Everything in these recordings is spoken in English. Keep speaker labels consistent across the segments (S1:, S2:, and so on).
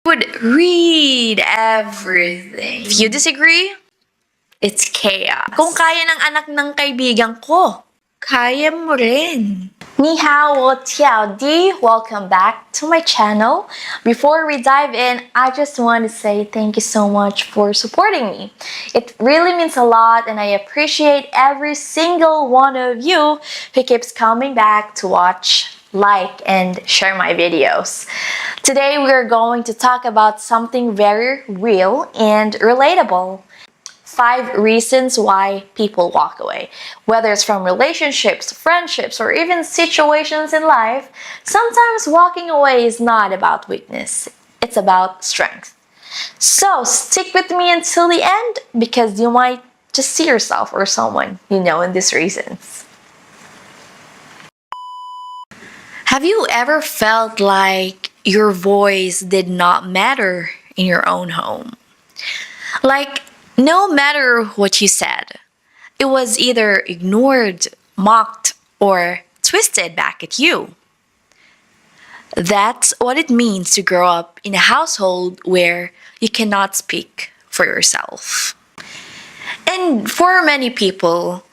S1: Would read everything. If you disagree, it's chaos. Kung kaya ng anak ng kaibigan ko, kaya mo rin. Ni hao, wo tiao di. Welcome back to my channel. Before we dive in, I just want to say thank you so much for supporting me. It really means a lot, and I appreciate every single one of you who keeps coming back to watch, like, and share my videos. Today we're going to talk about something very real and relatable. 5 reasons why people walk away. Whether it's from relationships, friendships, or even situations in life, sometimes walking away is not about weakness, it's about strength. So stick with me until the end because you might just see yourself or someone you know in these reasons. Have you ever felt like your voice did not matter in your own home? Like, no matter what you said, it was either ignored, mocked, or twisted back at you. That's what it means to grow up in a household where you cannot speak for yourself. And for many people,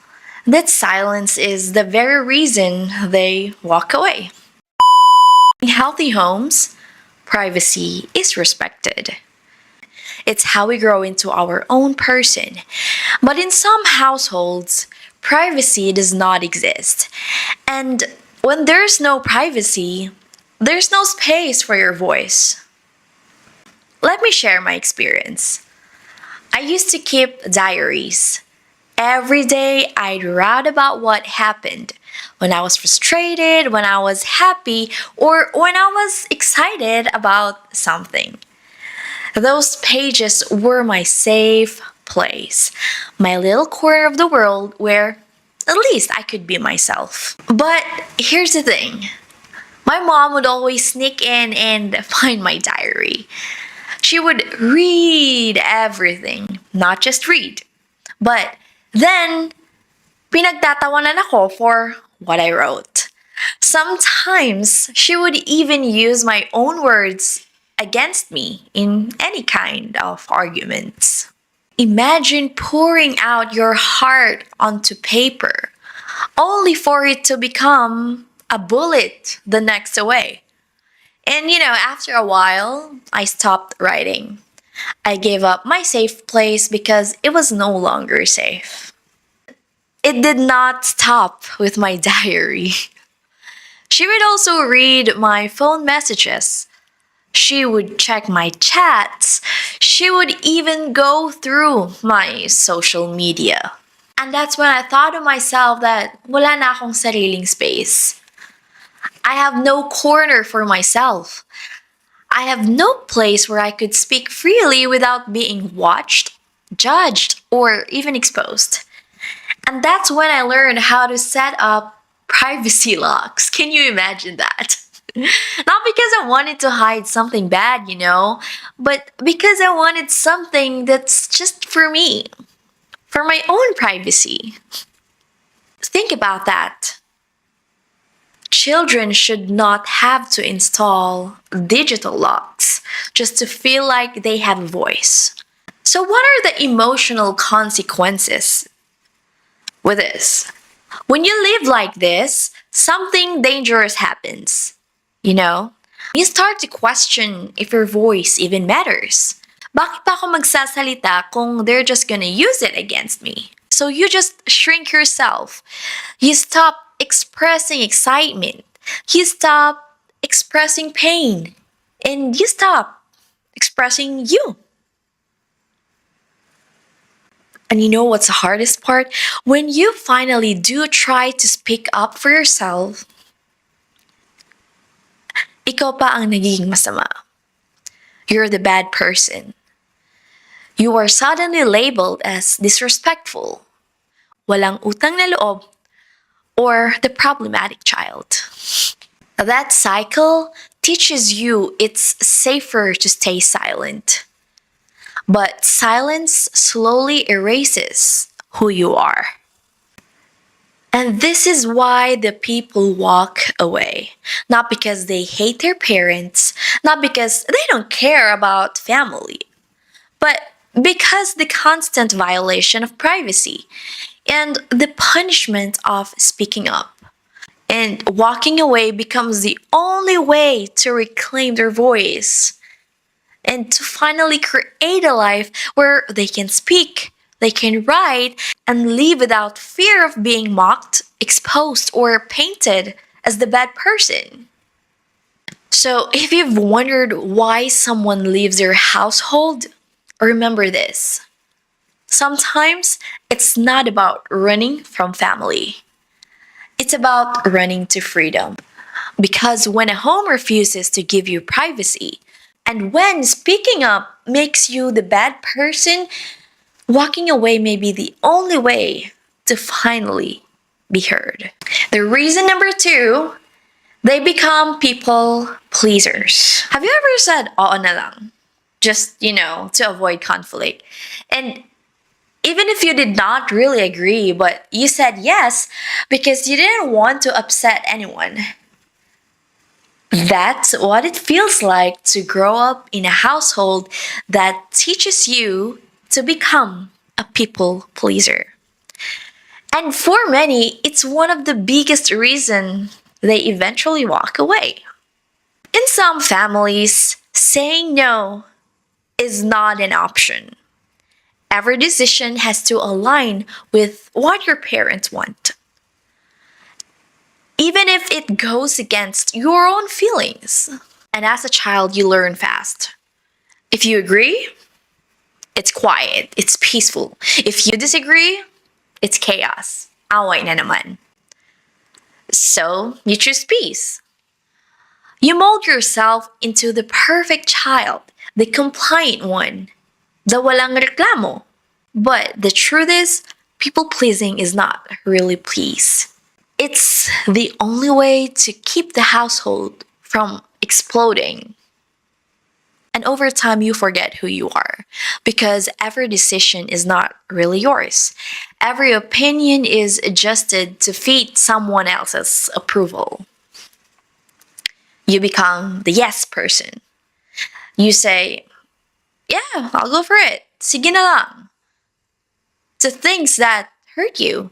S1: that silence is the very reason they walk away. In healthy homes, privacy is respected. It's how we grow into our own person. But in some households, privacy does not exist. And when there's no privacy, there's no space for your voice. Let me share my experience. I used to keep diaries. Every day, I'd write about what happened when I was frustrated, when I was happy, or when I was excited about something. Those pages were my safe place, my little corner of the world where at least I could be myself. But here's the thing. My mom would always sneak in and find my diary. She would read everything, not just read. But then, pinagtatawanan ako for what I wrote. Sometimes, she would even use my own words against me in any kind of arguments. Imagine pouring out your heart onto paper, only for it to become a bullet the next away. And after a while, I stopped writing. I gave up my safe place because it was no longer safe. It did not stop with my diary. She would also read my phone messages. She would check my chats. She would even go through my social media. And that's when I thought to myself that wala na akong sariling space. I have no corner for myself. I have no place where I could speak freely without being watched, judged, or even exposed. And that's when I learned how to set up privacy locks. Can you imagine that? Not because I wanted to hide something bad, but because I wanted something that's just for me, for my own privacy. Think about that. Children should not have to install digital locks just to feel like they have a voice. So, what are the emotional consequences with this? When you live like this, something dangerous happens. You start to question if your voice even matters. Bakit pa ako magsasalita kung they're just gonna use it against me? So you just shrink yourself. You stop expressing excitement. You stop expressing pain. And you stop expressing you. And you know what's the hardest part? When you finally do try to speak up for yourself, ikaw pa ang nagiging masama. You're the bad person. You are suddenly labeled as disrespectful, walang utang na loob, or the problematic child. That cycle teaches you it's safer to stay silent. But silence slowly erases who you are. And this is why the people walk away. Not because they hate their parents, not because they don't care about family, but because the constant violation of privacy and the punishment of speaking up. And walking away becomes the only way to reclaim their voice and to finally create a life where they can speak, they can write, and live without fear of being mocked, exposed, or painted as the bad person. So, if you've wondered why someone leaves your household, remember this. Sometimes it's not about running from family, it's about running to freedom. Because when a home refuses to give you privacy, and when speaking up makes you the bad person, walking away may be the only way to finally be heard. The reason number two, they become people pleasers. Have you ever said oo na lang? Just, to avoid conflict. And even if you did not really agree, but you said yes because you didn't want to upset anyone. That's what it feels like to grow up in a household that teaches you to become a people pleaser. And for many, it's one of the biggest reasons they eventually walk away. In some families, saying no is not an option. Every decision has to align with what your parents want, even if it goes against your own feelings. And as a child, you learn fast. If you agree, it's quiet, it's peaceful. If you disagree, it's chaos. Away na naman. So, you choose peace. You mold yourself into the perfect child, the compliant one, the walang reklamo. But the truth is, people pleasing is not really peace. It's the only way to keep the household from exploding. And over time, you forget who you are because every decision is not really yours. Every opinion is adjusted to fit someone else's approval. You become the yes person. You say, yeah, I'll go for it. Sige na lang. To things that hurt you.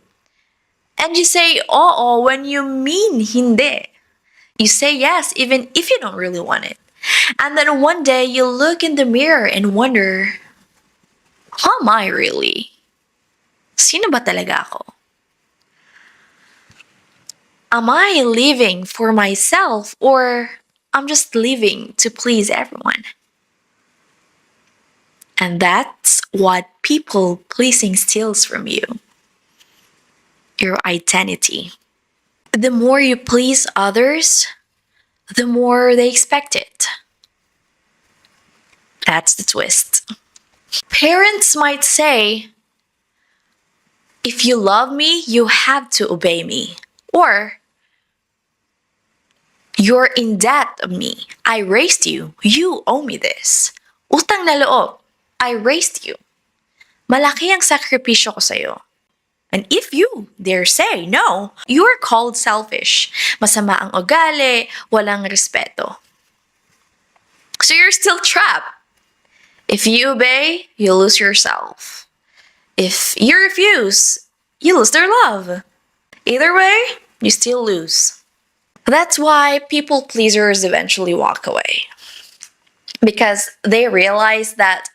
S1: And you say oo when you mean hindi. You say yes even if you don't really want it. And then one day you look in the mirror and wonder, how am I really? Sino ba talaga ako? Am I living for myself or I'm just living to please everyone? And that's what people pleasing steals from you. Your identity. The more you please others, the more they expect it. That's the twist. Parents might say, if you love me, you have to obey me. Or, you're in debt of me. I raised you. You owe me this. Utang na loob. I raised you. Malaki ang sakripisyo ko sa'yo. And if you dare say no, you are called selfish. Masama ang ugali, walang respeto. So you're still trapped. If you obey, you lose yourself. If you refuse, you lose their love. Either way, you still lose. That's why people pleasers eventually walk away. Because they realize that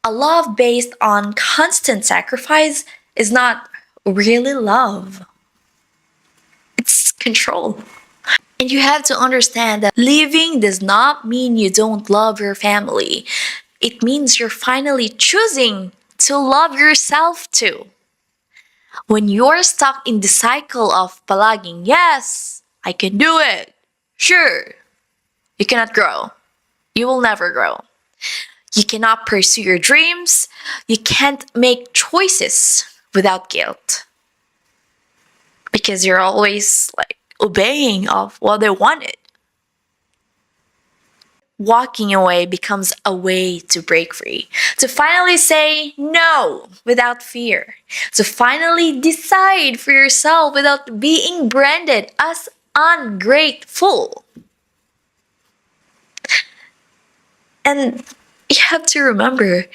S1: a love based on constant sacrifice is not really love. It's control. And you have to understand that leaving does not mean you don't love your family. It means you're finally choosing to love yourself too. When you're stuck in the cycle of palaging, yes, I can do it. Sure, you cannot grow. You will never grow. You cannot pursue your dreams. You can't make choices without guilt. Because you're always obeying of what they wanted. walking away becomes a way to break free, to finally say no without fear, to finally decide for yourself without being branded as ungrateful. And you have to remember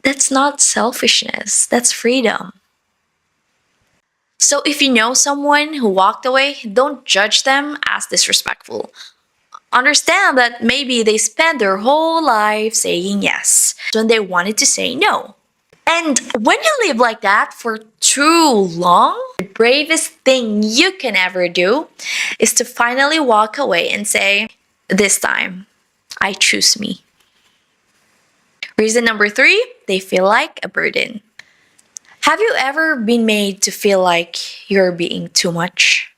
S1: that's not selfishness, that's freedom. So if you know someone who walked away, don't judge them as disrespectful. Understand that maybe they spent their whole life saying yes when they wanted to say no. And when you live like that for too long, the bravest thing you can ever do is to finally walk away and say, this time, I choose me. Reason number 3, they feel like a burden. Have you ever been made to feel like you're being too much?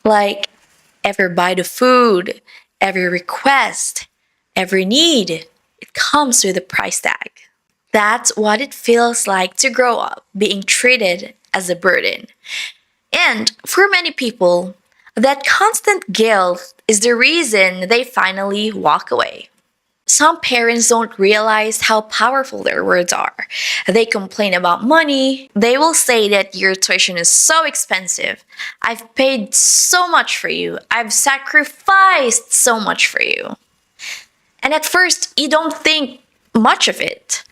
S1: Like every bite of food, every request, every need, it comes with a price tag. That's what it feels like to grow up being treated as a burden. And for many people, that constant guilt is the reason they finally walk away. Some parents don't realize how powerful their words are. They complain about money. They will say that your tuition is so expensive. I've paid so much for you. I've sacrificed so much for you. And at first, you don't think much of it.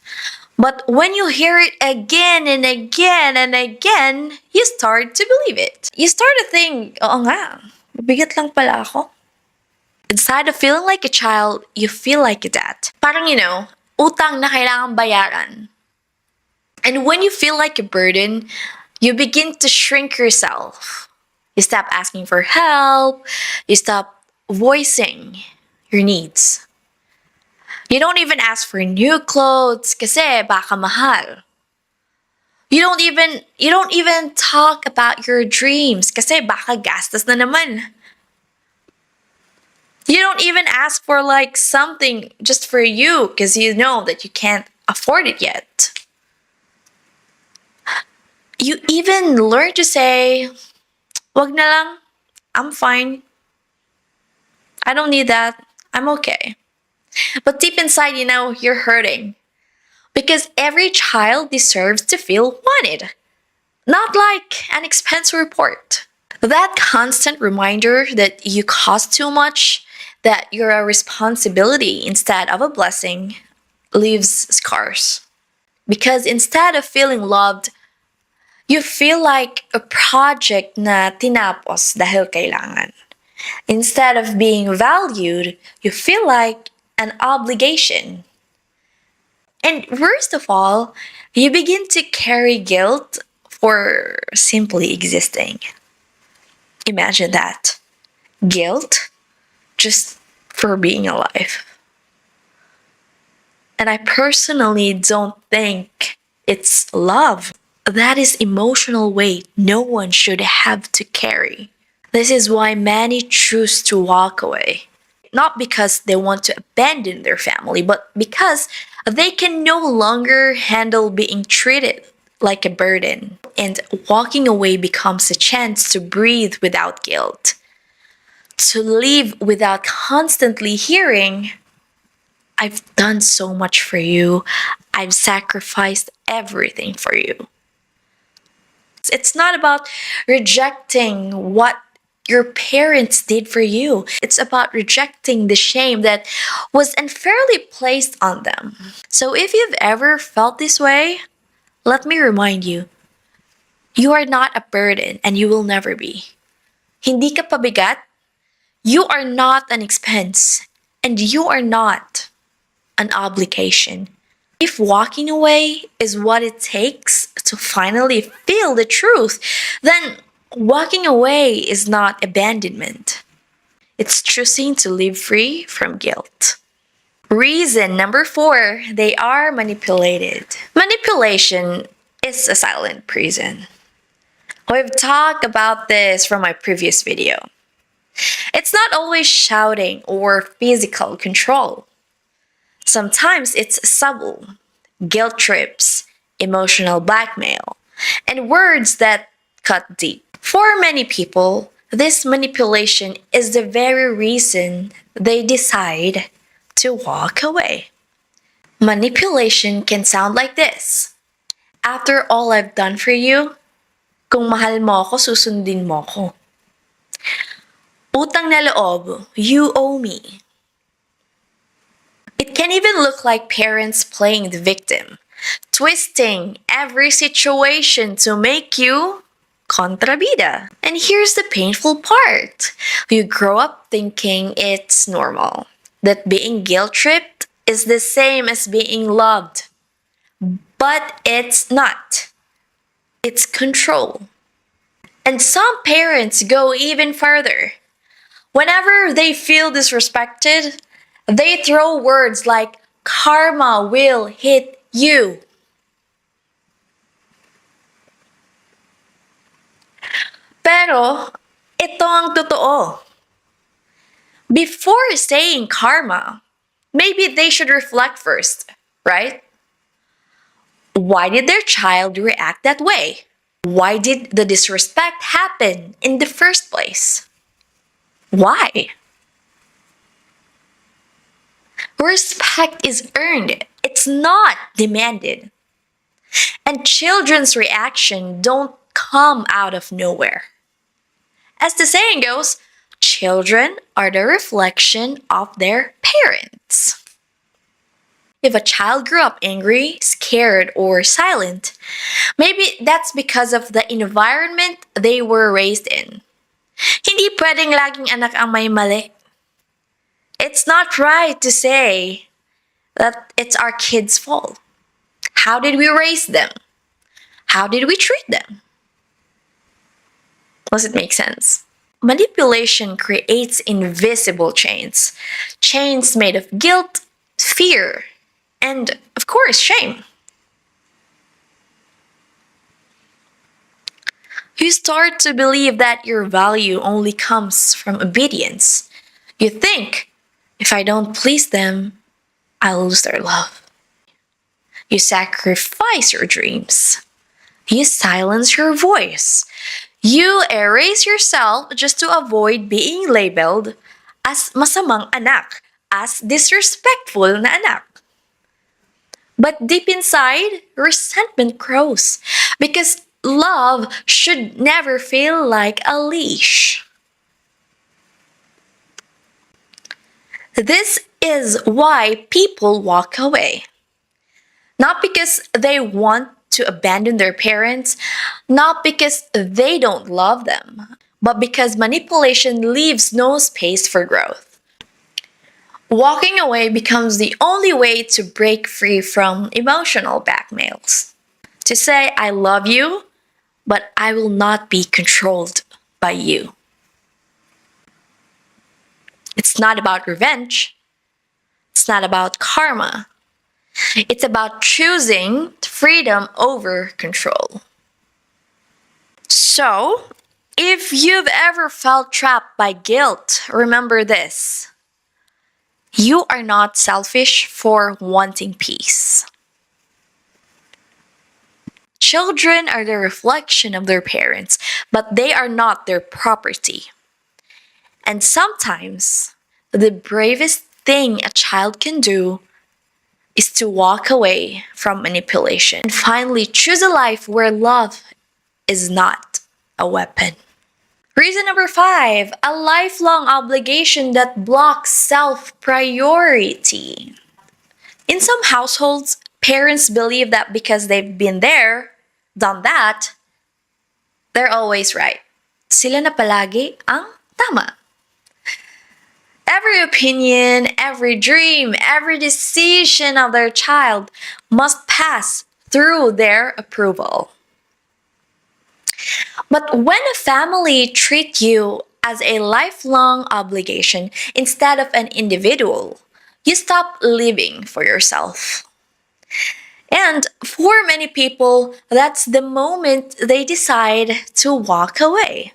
S1: But when you hear it again and again and again, you start to believe it. You start to think, oo nga, bigat lang pala ako. Instead of feeling like a child, you feel like a dad. Parang, utang na kailangang bayaran. And when you feel like a burden, you begin to shrink yourself. You stop asking for help. You stop voicing your needs. You don't even ask for new clothes kasi baka mahal. You don't even talk about your dreams kasi baka gastos na naman. You don't even ask for something just for you because you know that you can't afford it yet. You even learn to say, wag na lang, I'm fine. I don't need that. I'm okay. But deep inside, you're hurting. Because every child deserves to feel wanted. Not like an expense report. That constant reminder that you cost too much, that you're a responsibility instead of a blessing, leaves scars. Because instead of feeling loved, you feel like a project na tinapos dahil kailangan. Instead of being valued, you feel like an obligation. And worst of all, you begin to carry guilt for simply existing. Imagine that. Guilt just for being alive. And I personally don't think it's love. That is emotional weight no one should have to carry. This is why many choose to walk away. Not because they want to abandon their family, but because they can no longer handle being treated like a burden. And walking away becomes a chance to breathe without guilt. To live without constantly hearing, I've done so much for you. I've sacrificed everything for you. It's not about rejecting what your parents did for you. It's about rejecting the shame that was unfairly placed on them. So if you've ever felt this way, let me remind you, you are not a burden and you will never be. Hindi ka pabigat, you are not an expense, and you are not an obligation. If walking away is what it takes to finally feel the truth, then walking away is not abandonment. It's choosing to live free from guilt. Reason number 4, they are manipulated. Manipulation is a silent prison. We've talked about this from my previous video. It's not always shouting or physical control. Sometimes it's subtle, guilt trips, emotional blackmail, and words that cut deep. For many people, this manipulation is the very reason they decide to walk away. Manipulation can sound like this. After all I've done for you, kung mahal mo ako, susundin mo ko. Utang na loob, you owe me. It can even look like parents playing the victim, twisting every situation to make you kontrabida. And here's the painful part. You grow up thinking it's normal, that being guilt-tripped is the same as being loved. But it's not. It's control. And some parents go even further. Whenever they feel disrespected, they throw words like, karma will hit you. Pero, ito ang totoo. Before saying karma, maybe they should reflect first, right? Why did their child react that way? Why did the disrespect happen in the first place? Why? Respect is earned. It's not demanded. And children's reaction don't come out of nowhere. As the saying goes, children are the reflection of their parents. If a child grew up angry, scared, or silent, maybe that's because of the environment they were raised in. Hindi pwedeng laging anak ang may mali. It's not right to say that it's our kids' fault. How did we raise them? How did we treat them? Does it make sense? Manipulation creates invisible chains. Chains made of guilt, fear, and, of course, shame. You start to believe that your value only comes from obedience. You think, if I don't please them, I'll lose their love. You sacrifice your dreams. You silence your voice. You erase yourself just to avoid being labeled as masamang anak, as disrespectful na anak. But deep inside, resentment grows because love should never feel like a leash. This is why people walk away. Not because they want to abandon their parents, not because they don't love them, but because manipulation leaves no space for growth. Walking away becomes the only way to break free from emotional blackmails. To say, I love you, but I will not be controlled by you. It's not about revenge. It's not about karma. It's about choosing freedom over control. So, if you've ever felt trapped by guilt, remember this. You are not selfish for wanting peace. Children are the reflection of their parents, but they are not their property. And sometimes, the bravest thing a child can do is to walk away from manipulation and finally choose a life where love is not a weapon. Reason number 5, a lifelong obligation that blocks self-priority. In some households, parents believe that because they've been there, done that, they're always right. Sila na palagi ang tama. Every opinion, every dream, every decision of their child must pass through their approval. But when a family treats you as a lifelong obligation instead of an individual, you stop living for yourself. And for many people, that's the moment they decide to walk away.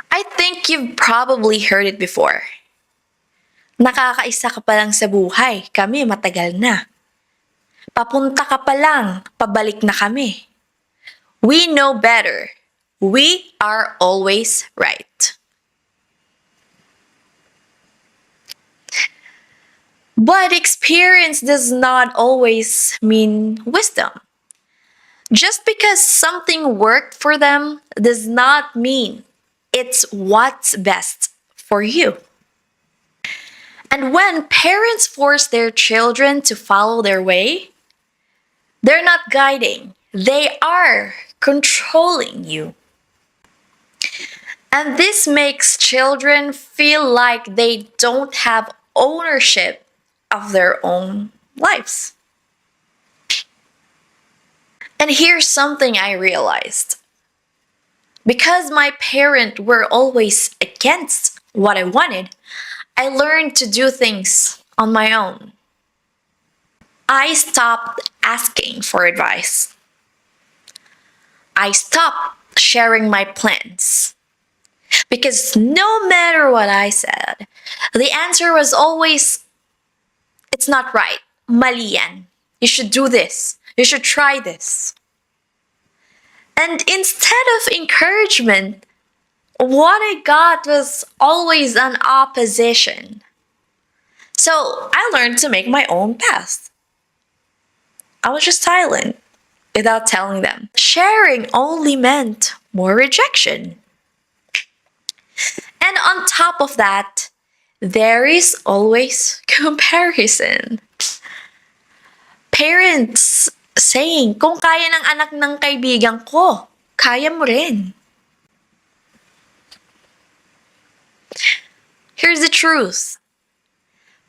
S1: I think you've probably heard it before. Nakakaisa ka pa lang sa buhay, kami matagal na. Papunta ka pa lang, pabalik na kami. We know better. We are always right. But experience does not always mean wisdom. Just because something worked for them does not mean it's what's best for you. And when parents force their children to follow their way, they're not guiding, they are controlling you. And this makes children feel like they don't have ownership of their own lives. And here's something I realized. Because my parents were always against what I wanted, I learned to do things on my own. I stopped asking for advice. I stopped sharing my plans. Because no matter what I said, the answer was always, it's not right. Mali yan. You should do this. You should try this. And instead of encouragement, what I got was always an opposition. So I learned to make my own path. I was just silent without telling them. Sharing only meant more rejection. And on top of that, there is always comparison. Parents saying, kung kaya ng anak ng kaibigan ko, kaya mo rin. Here's the truth.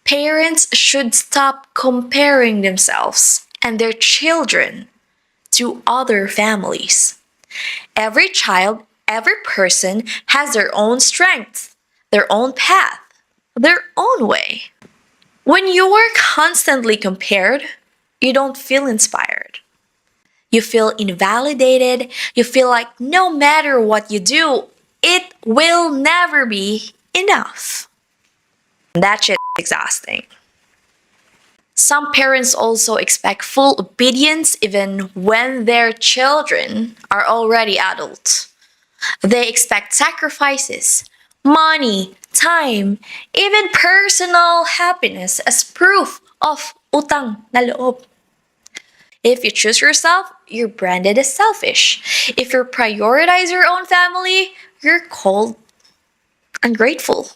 S1: Parents should stop comparing themselves and their children to other families. Every child, every person has their own strength, their own path, their own way. When you are constantly compared, you don't feel inspired. You feel invalidated. You feel like no matter what you do, it will never be enough. That shit's exhausting. Some parents also expect full obedience even when their children are already adults. They expect sacrifices, money, time, even personal happiness as proof of utang na loob. If you choose yourself, you're branded as selfish. If you prioritize your own family, you're called ungrateful.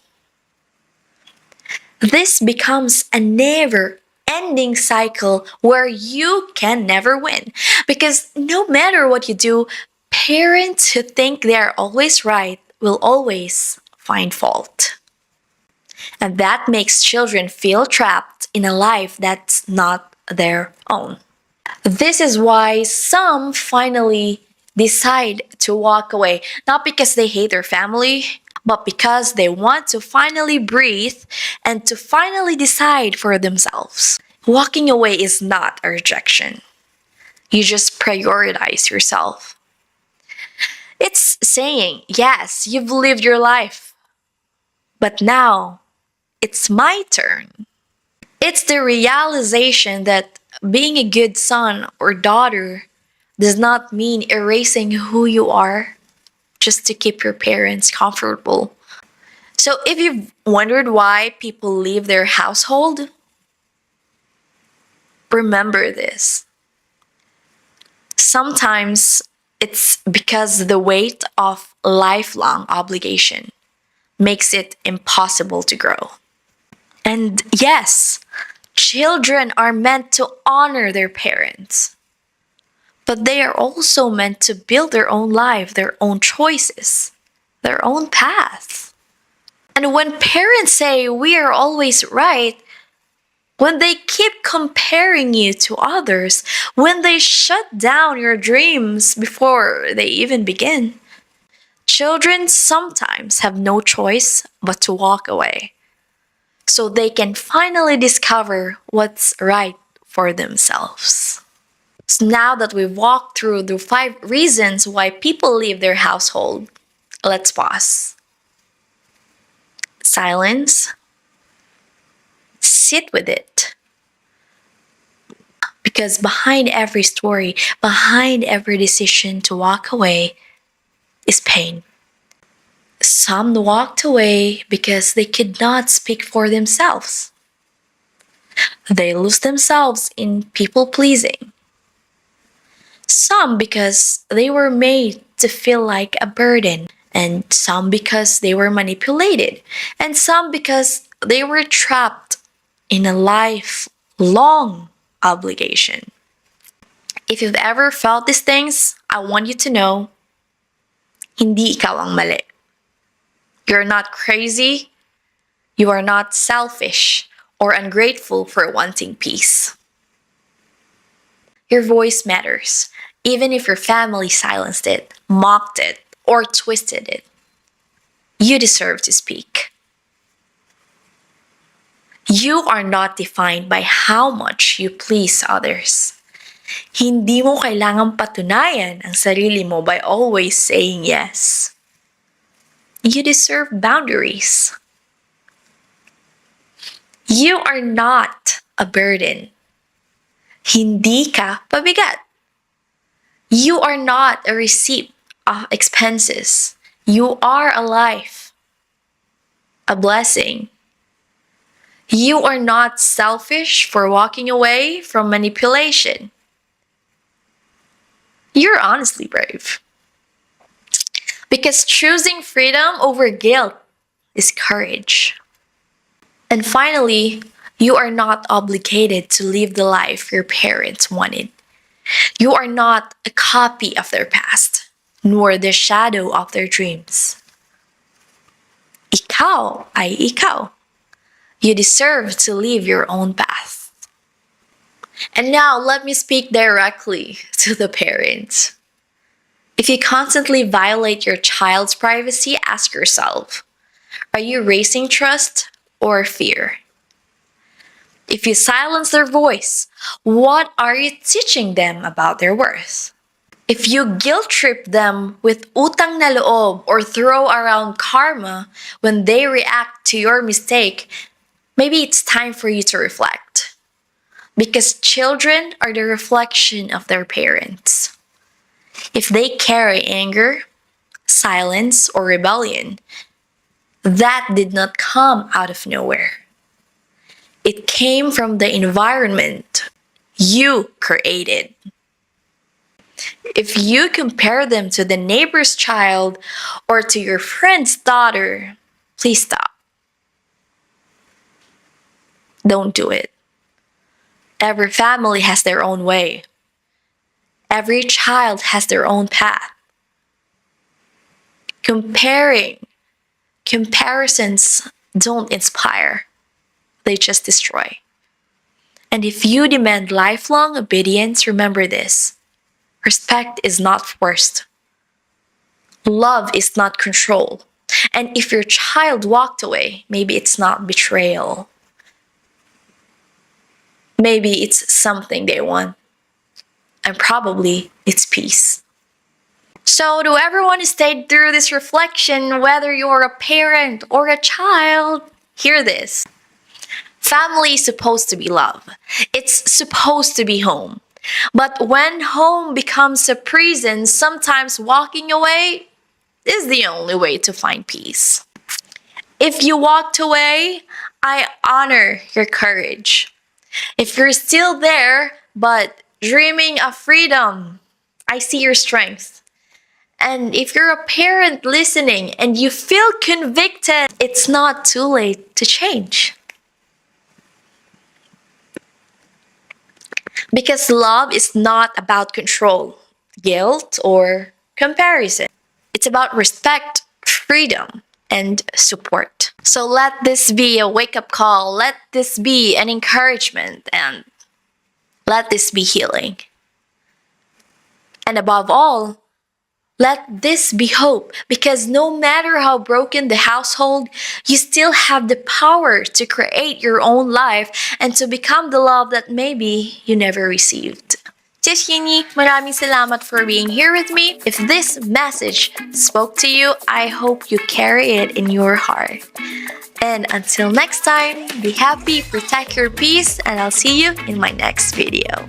S1: This becomes a never ending cycle where you can never win. Because no matter what you do, parents who think they're always right will always find fault. And that makes children feel trapped in a life that's not their own. This is why some finally decide to walk away, not because they hate their family, but because they want to finally breathe and to finally decide for themselves. Walking away is not a rejection. You just prioritize yourself. It's saying, yes, you've lived your life, but now it's my turn. It's the realization that being a good son or daughter does not mean erasing who you are just to keep your parents comfortable. So if you've wondered why people leave their household, remember this. Sometimes it's because the weight of lifelong obligation makes it impossible to grow. And yes, children are meant to honor their parents, but they are also meant to build their own life, their own choices, their own path. And when parents say we are always right, when they keep comparing you to others, when they shut down your dreams before they even begin, children sometimes have no choice but to walk away so they can finally discover what's right for themselves. So now that we've walked through the 5 reasons why people leave their household, let's pause. Silence. Sit with it. Because behind every story, behind every decision to walk away is pain. Some walked away because they could not speak for themselves. They lose themselves in people pleasing. Some because they were made to feel like a burden, and some because they were manipulated, and some because they were trapped in a lifelong obligation. If you've ever felt these things, I want you to know, hindi ikaw ang mali. You're not crazy, you are not selfish or ungrateful for wanting peace. Your voice matters, even if your family silenced it, mocked it, or twisted it. You deserve to speak. You are not defined by how much you please others. Hindi mo kailangang patunayan ang sarili mo by always saying yes. You deserve boundaries. You are not a burden. Hindi ka pabigat. You are not a receipt of expenses. You are a life, a blessing. You are not selfish for walking away from manipulation. You're honestly brave. Because choosing freedom over guilt is courage. And finally, you are not obligated to live the life your parents wanted. You are not a copy of their past, nor the shadow of their dreams. Ikaw ay ikaw. You deserve to live your own path. And now, let me speak directly to the parents. If you constantly violate your child's privacy, ask yourself, are you raising trust or fear? If you silence their voice, what are you teaching them about their worth? If you guilt trip them with utang na loob or throw around karma when they react to your mistake, maybe it's time for you to reflect. Because children are the reflection of their parents. If they carry anger, silence, or rebellion, that did not come out of nowhere. It came from the environment you created. If you compare them to the neighbor's child or to your friend's daughter, please stop. Don't do it. Every family has their own way. Every child has their own path. Comparisons don't inspire, they just destroy. And if you demand lifelong obedience, remember this: respect is not forced. Love is not control. And if your child walked away, maybe it's not betrayal. Maybe it's something they want. And probably it's peace. So, to everyone who stayed through this reflection, whether you're a parent or a child, hear this. Family is supposed to be love. It's supposed to be home. But when home becomes a prison, sometimes walking away is the only way to find peace. If you walked away, I honor your courage. If you're still there, but dreaming of freedom, I see your strength. And if you're a parent listening and you feel convicted, it's not too late to change. Because love is not about control, guilt, or comparison. It's about respect, freedom, and support. So let this be a wake-up call. Let this be an encouragement. And let this be healing. And above all, let this be hope, because no matter how broken the household, you still have the power to create your own life and to become the love that maybe you never received. Sis Yini, maraming salamat for being here with me. If this message spoke to you, I hope you carry it in your heart. And until next time, be happy, protect your peace, and I'll see you in my next video.